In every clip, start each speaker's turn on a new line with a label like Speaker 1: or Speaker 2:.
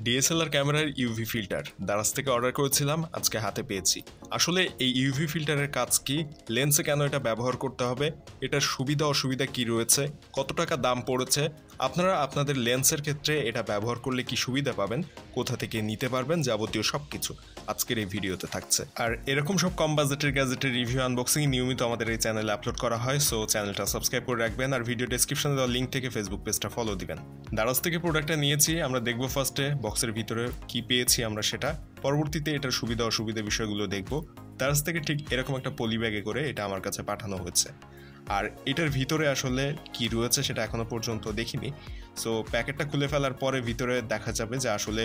Speaker 1: DSLR ক্যামেরার UV filter Daraz থেকে order করেছিলাম, আজকে হাতে পেয়েছি। আসলে এই ইউভি ফিল্টারের কাজ কি, লেন্সে কেন এটা ব্যবহার করতে হবে, এটার সুবিধা অসুবিধা কি রয়েছে, কত টাকা দাম পড়েছে, আপনারা আপনাদের লেন্সের ক্ষেত্রে এটা ব্যবহার করলে কি সুবিধা পাবেন, কোথা থেকে নিতে পারবেন, যাবতীয় সব কিছু আজকের এই ভিডিওতে থাকছে। আর এরকম সব কম বাজেটের গ্যাজেটের রিভিউ আনবক্সিং নিয়মিত আমাদের এই চ্যানেলে আপলোড করা হয়, সো চ্যানেলটা সাবস্ক্রাইব করে রাখবেন আর ভিডিও ডেসক্রিপশনে দেওয়া লিঙ্ক থেকে ফেসবুক পেজটা ফলো দিবেন। দারাজ থেকে প্রোডাক্টটা নিয়েছি, আমরা দেখব ফার্স্টে বক্সের ভিতরে কি পেয়েছি আমরা সেটা, পরবর্তীতে এটার সুবিধা অসুবিধা বিষয়গুলো দেখব। দারাজ থেকে ঠিক এরকম একটা পলি ব্যাগে করে এটা আমার কাছে পাঠানো হয়েছে। আর এটার ভিতরে আসলে কি রয়েছে সেটা এখনো পর্যন্ত দেখিনি, সো প্যাকেটটা খুলে ফেলার পরে ভিতরে দেখা যাবে যে আসলে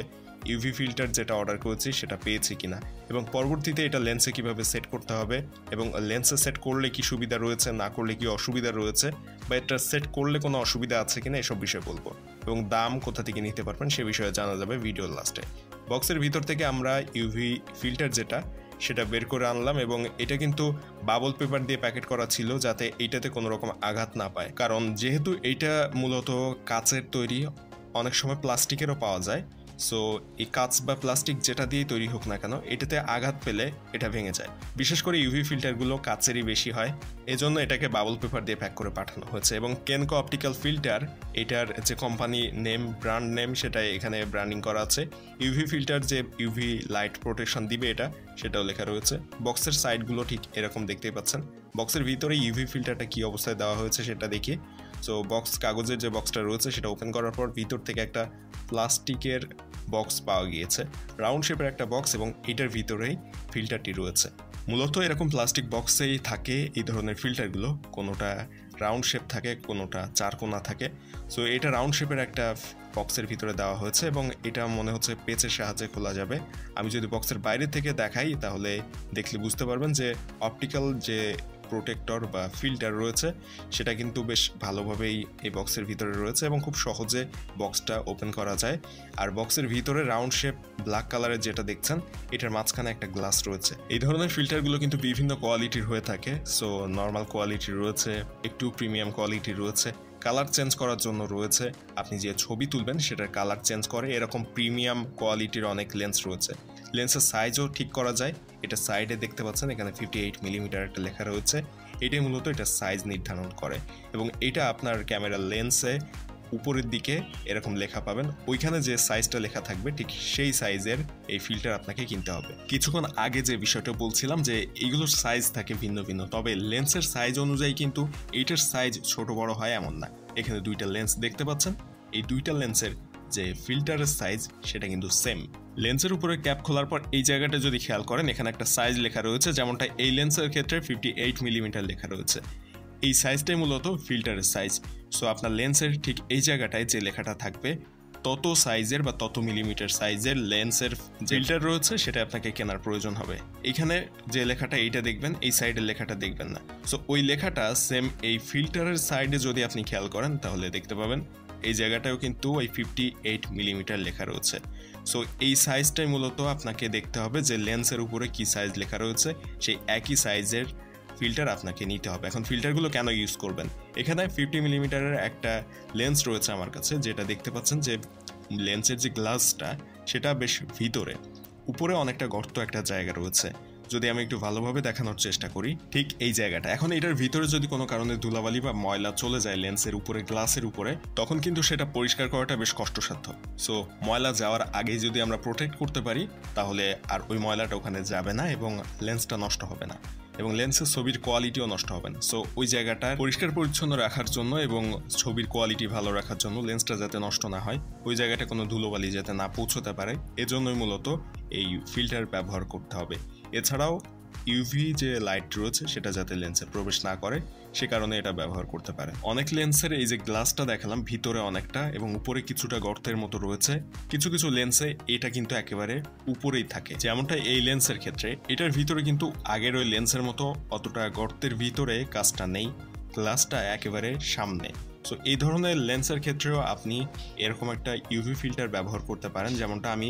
Speaker 1: ইউভি ফিল্টার যেটা অর্ডার করেছি সেটা পেয়েছি কিনা, এবং পরবর্তীতে এটা লেন্সে কিভাবে সেট করতে হবে, এবং লেন্সে সেট করলে কি সুবিধা রয়েছে, না করলে কি অসুবিধা রয়েছে, বা এটা সেট করলে কোনো অসুবিধা আছে কিনা এসব বিষয়ে বলবো, এবং দাম কোথা থেকে নিতে পারবেন সে বিষয়ে জানা যাবে ভিডিওর লাস্টে। বক্সের ভিতর থেকে আমরা ইউভি ফিল্টার যেটা সেটা বের করে আনলাম, এবং এটা কিন্তু বাবল পেপার দিয়ে প্যাকেট করা ছিল যাতে এইটাতে কোনো রকম আঘাত না পায়, কারণ যেহেতু এইটা মূলত কাচের তৈরি, অনেক সময় প্লাস্টিকেরও পাওয়া যায়, সো এই কাচ বা প্লাস্টিক যেটা দিয়েই তৈরি হোক না কেন এটাতে আঘাত পেলে এটা ভেঙে যায়। বিশেষ করে ইউভি ফিল্টারগুলো কাচেরই বেশি হয়, এজন্য এটাকে বাবল পেপার দিয়ে প্যাক করে পাঠানো হয়েছে। এবং কেনকো অপটিক্যাল ফিল্টার, এটার যে কোম্পানি নেম, ব্র্যান্ড নেম, সেটা এখানে ব্র্যান্ডিং করা আছে। ইউভি ফিল্টার যে ইউভি লাইট প্রোটেকশন দিবে এটা, সেটাও লেখা রয়েছে। বক্সের সাইডগুলো ঠিক এরকম দেখতেই পাচ্ছেন। বক্সের ভিতরে ইউভি ফিল্টারটা কী অবস্থায় দেওয়া হয়েছে সেটা দেখি। সো বক্স, কাগজের যে বক্সটা রয়েছে সেটা ওপেন করার পর ভিতর থেকে একটা প্লাস্টিকের বক্স পাওয়া গিয়েছে, রাউন্ড শেপের একটা বক্স, এবং এটার ভিতরেই ফিল্টারটি রয়েছে। মূলত এরকম প্লাস্টিক বক্সেই থাকে এই ধরনের ফিল্টারগুলো, কোনোটা রাউন্ড শেপ থাকে, কোনোটা চারকোনা থাকে। সো এটা রাউন্ড শেপের একটা বক্সের ভিতরে দেওয়া হয়েছে, এবং এটা মনে হচ্ছে পেঁচের সাহায্যে খোলা যাবে। আমি যদি বক্সের বাইরে থেকে দেখাই তাহলে দেখলে বুঝতে পারবেন যে অপটিক্যাল যে প্রোটেক্টর বা ফিল্টার রয়েছে সেটা কিন্তু বেশ ভালোভাবেই এই বক্সের ভিতরে রয়েছে, এবং খুব সহজে বক্সটা ওপেন করা যায়। আর বক্সের ভিতরে রাউন্ড শেপ ব্ল্যাক কালারের যেটা দেখছেন, এটার মাঝখানে একটা গ্লাস রয়েছে। এই ধরনের ফিল্টারগুলো কিন্তু বিভিন্ন কোয়ালিটির হয়ে থাকে, সো নর্মাল কোয়ালিটি রয়েছে, একটু প্রিমিয়াম কোয়ালিটি রয়েছে, কালার চেঞ্জ করার জন্য রয়েছে, আপনি যে ছবি তুলবেন সেটার কালার চেঞ্জ করে, এরকম প্রিমিয়াম কোয়ালিটির অনেক লেন্স রয়েছে। লেন্সের সাইজও ঠিক করা যায়, এটা সাইডে দেখতে পাচ্ছেন এখানে 58 মিলিমিটার একটা লেখা রয়েছে, এটাই মূলত এটা সাইজ নির্ধারণ করে। এবং এটা আপনার ক্যামেরার লেন্সে উপরের দিকে এরকম লেখা পাবেন, ওইখানে যে সাইজটা লেখা থাকবে ঠিক সেই সাইজের এই ফিল্টার আপনাকে কিনতে হবে। কিছুক্ষণ আগে যে বিষয়টা বলছিলাম যে এইগুলোর সাইজ থাকে ভিন্ন ভিন্ন, তবে লেন্সের সাইজ অনুযায়ী কিন্তু এইটার সাইজ ছোট বড় হয় এমন না। এখানে দুইটা লেন্স দেখতে পাচ্ছেন, এই দুইটা লেন্সের যে ফিল্টারের সাইজ সেটা কিন্তু সেম। লেন্সের উপরে ক্যাপ খোলার পর এই জায়গাটা যদি খেয়াল করেন, এখানে একটা সাইজ লেখা রয়েছে, যেমনটা এই লেন্সের ক্ষেত্রে 58 মিলিমিটার লেখা রয়েছে। এই সাইজটাই মূলত ফিল্টারের সাইজ। সো আপনার লেন্সের ঠিক এই জায়গাটায় যে লেখাটা থাকবে, তত সাইজের বা তত মিলিমিটার সাইজের লেন্সের ফিল্টার রয়েছে সেটা আপনাকে কেনার প্রয়োজন হবে। এখানে যে লেখাটা এইটা দেখবেন, এই সাইডের লেখাটা দেখবেন না। সো ওই লেখাটা সেম এই ফিল্টারের সাইডে যদি আপনি খেয়াল করেন তাহলে দেখতে পাবেন এই জায়গাটাও কিন্তু ওই 58 মিলিমিটার লেখা রয়েছে। সো এই সাইজটাই মূলত আপনাকে দেখতে হবে যে লেন্সের উপরে কি সাইজ লেখা রয়েছে, সেই একই সাইজের ফিল্টার আপনাকে নিতে হবে। এখন ফিল্টারগুলো কেন ইউজ করবেন, এখানে 50 মিলিমিটারের একটা লেন্স রয়েছে আমার কাছে, যেটা দেখতে পাচ্ছেন যে লেন্সের যে গ্লাসটা সেটা বেশ ভিতরে, উপরে অনেকটা গর্ত একটা জায়গা রয়েছে। যদি আমি একটু ভালোভাবে দেখানোর চেষ্টা করি, ঠিক এই জায়গাটা, এখন এটার ভিতরে যদি কোনো কারণে ধুলাবালি বা ময়লা চলে যায় লেন্সের উপরে, গ্লাসের উপরে, তখন কিন্তু সেটা পরিষ্কার করাটা বেশ কষ্টসাধ্য। সো ময়লা যাওয়ার আগেই যদি আমরা প্রোটেক্ট করতে পারি তাহলে আর ওই ময়লাটা ওখানে যাবে না, এবং লেন্সটা নষ্ট হবে না, এবং লেন্সের ছবির কোয়ালিটিও নষ্ট হবে না। সো ওই জায়গাটা পরিষ্কার পরিচ্ছন্ন রাখার জন্য এবং ছবির কোয়ালিটি ভালো রাখার জন্য, লেন্সটা যাতে নষ্ট না হয়, ওই জায়গাটা কোনো ধুলোবালি যাতে না পৌঁছতে পারে, এজন্যই মূলত এই ফিল্টার ব্যবহার করতে হবে। এছাড়াও ইউভি যে লাইট রয়েছে সেটা যাতে লেন্সে প্রবেশ না করে সে কারণে এটা ব্যবহার করতে পারে। অনেক লেন্সের এই যে গ্লাসটা দেখালাম, ভিতরে অনেকটা এবং উপরে কিছুটা গর্তের মতো রয়েছে। কিছু কিছু লেন্সে এটা কিন্তু একেবারে উপরেই থাকে, যেমনটা এই লেন্সের ক্ষেত্রে। এটার ভিতরে কিন্তু আগের ওই লেন্সের মতো অতটা গর্তের ভিতরে কাজটা নেই, গ্লাসটা একেবারে সামনে। সো এই ধরনের লেন্সের ক্ষেত্রেও আপনি এরকম একটা ইউভি ফিল্টার ব্যবহার করতে পারেন, যেমনটা আমি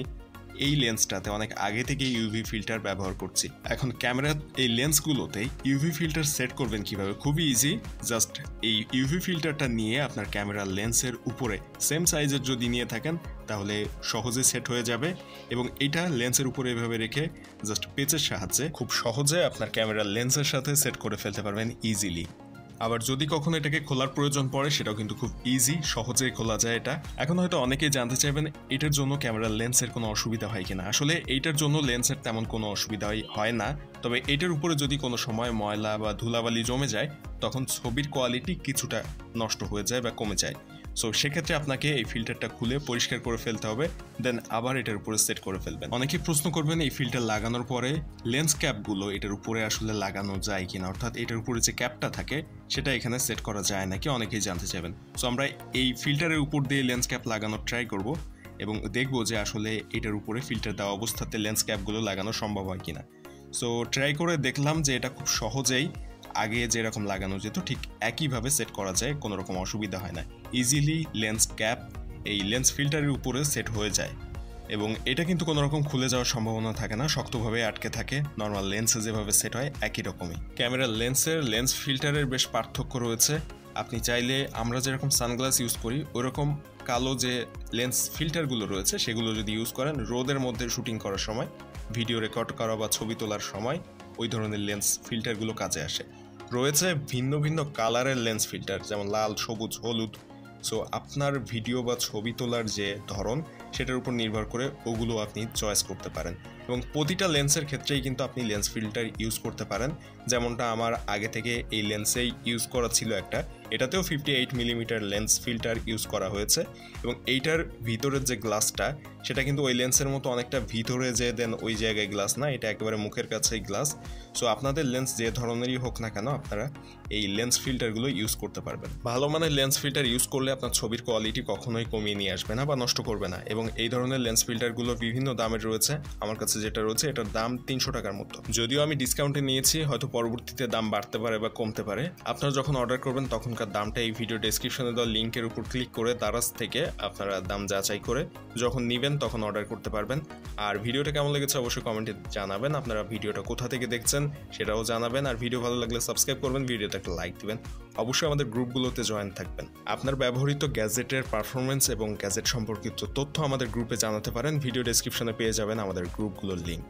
Speaker 1: এই লেন্সটাতে অনেক আগে থেকে ইউভি ফিল্টার ব্যবহার করছি। এখন ক্যামেরার এই লেন্সগুলোতে ইউভি ফিল্টার সেট করবেন কিভাবে? খুবই ইজি। জাস্ট এই ইউভি ফিল্টারটা নিয়ে আপনার ক্যামেরার লেন্সের উপরে সেম সাইজের যদি নিয়ে থাকেন তাহলে সহজে সেট হয়ে যাবে, এবং এটা লেন্সের উপরে এভাবে রেখে জাস্ট পেঁচের সাহায্যে খুব সহজে আপনার ক্যামেরার লেন্সের সাথে সেট করে ফেলতে পারবেন ইজিলি। আবার যদি কখনো এটাকে খোলার প্রয়োজন পড়ে সেটাও কিন্তু খুব ইজি, সহজেই খোলা যায় এটা। এখন হয়তো অনেকেই জানতে চাইবেন এটার জন্য ক্যামেরার লেন্সের কোনো অসুবিধা হয় কিনা। আসলে এইটার জন্য লেন্সের তেমন কোনো অসুবিধা হয় না, তবে এটার উপরে যদি কোনো সময় ময়লা বা ধুলাবালি জমে যায় তখন ছবির কোয়ালিটি কিছুটা নষ্ট হয়ে যায় বা কমে যায়। সো সেক্ষেত্রে আপনাকে এই ফিল্টারটা খুলে পরিষ্কার করে ফেলতে হবে, দেন আবার এটার উপরে সেট করে ফেলবেন। অনেকেই প্রশ্ন করবেন এই ফিল্টার লাগানোর পরে লেন্স ক্যাপগুলো এটার উপরে আসলে লাগানো যায় কিনা, অর্থাৎ এটার উপরে যে ক্যাপটা থাকে সেটা এখানে সেট করা যায় নাকি, অনেকেই জানতে চাইবেন। সো আমরা এই ফিল্টারের উপর দিয়ে লেন্স ক্যাপ লাগানোর ট্রাই করব এবং দেখব যে আসলে এটার উপরে ফিল্টার দেওয়া অবস্থাতে লেন্স ক্যাপগুলো লাগানো সম্ভব হয় কিনা। সো ট্রাই করে দেখলাম যে এটা খুব সহজেই আগে যেরকম লাগানো যেত ঠিক একইভাবে সেট করা যায়, কোনো রকম অসুবিধা হয় না। ইজিলি লেন্স ক্যাপ এই লেন্স ফিল্টারের উপরে সেট হয়ে যায় এবং এটা কিন্তু কোনো রকম খুলে যাওয়ার সম্ভাবনা থাকে না, শক্তভাবে আটকে থাকে। নর্মাল লেন্সে যেভাবে সেট হয় একই রকমই। ক্যামেরার লেন্সের লেন্স ফিল্টারের বেশ পার্থক্য রয়েছে। আপনি চাইলে আমরা যেরকম সানগ্লাস ইউজ করি ওইরকম কালো যে লেন্স ফিল্টারগুলো রয়েছে সেগুলো যদি ইউজ করেন রোদের মধ্যে শুটিং করার সময়, ভিডিও রেকর্ড করা বা ছবি তোলার সময় ওই ধরনের লেন্স ফিল্টারগুলো কাজে আসে। রয়েছে ভিন্ন ভিন্ন কালারের লেন্স ফিল্টার, যেমন লাল, সবুজ, হলুদ। সো আপনার ভিডিও বা ছবি তোলার যে ধরন সেটার উপর নির্ভর করে ওগুলো আপনি চয়েস করতে পারেন, এবং প্রতিটা লেন্সের ক্ষেত্রেই কিন্তু আপনি লেন্স ফিল্টার ইউজ করতে পারেন। যেমনটা আমার আগে থেকে এই লেন্সেই ইউজ করা ছিল একটা, এটাতেও 58 মিলিমিটার লেন্স ফিল্টার ইউজ করা হয়েছে, এবং এইটার ভিতরের যে গ্লাসটা সেটা কিন্তু ওই লেন্সের মতো অনেকটা ভিতরে যে দেন ওই জায়গায় গ্লাস না, এটা একেবারে মুখের কাছেই গ্লাস। সো আপনাদের লেন্স যে ধরনেরই হোক না কেন আপনারা এই লেন্স ফিল্টারগুলো ইউজ করতে পারবেন। ভালো মানের লেন্স ফিল্টার ইউজ করলে আপনার ছবির কোয়ালিটি কখনোই কমিয়ে নিয়ে আসবে না বা নষ্ট করবে না, এবং এই ধরনের লেন্স ফিল্টারগুলো বিভিন্ন দামের রয়েছে। আমার কাছে যেটা রয়েছে এটার দাম 300 টাকার মতো। যদিও আমি ডিসকাউন্টে নিয়েছি, হয়তো পরবর্তীতে দাম বাড়তে পারে বা কমতে পারে। আপনারা যখন অর্ডার করবেন তখনকার দামটা এই ভিডিও ডেসক্রিপশনে দেওয়া লিঙ্কের উপর ক্লিক করে দারাজ থেকে আপনারা দাম যাচাই করে যখন নেবেন তখন অর্ডার করতে পারবেন। আর ভিডিওটা কেমন লেগেছে অবশ্যই কমেন্টে জানাবেন। আপনারা ভিডিওটা কোথা থেকে দেখছেন সেটাও জানাবেন, আর ভিডিও ভালো লাগলে সাবস্ক্রাইব করবেন, ভিডিওতে একটা লাইক দিবেন, অবশ্যই আমাদের গ্রুপগুলোতে জয়েন থাকবেন। আপনার ব্যবহৃত গ্যাজেটের পারফরমেন্স এবং গ্যাজেট সম্পর্কিত তথ্য আমাদের গ্রুপে জানাতে পারেন। ভিডিও ডেসক্রিপশনে পেয়ে যাবেন আমাদের গ্রুপগুলোর লিঙ্ক।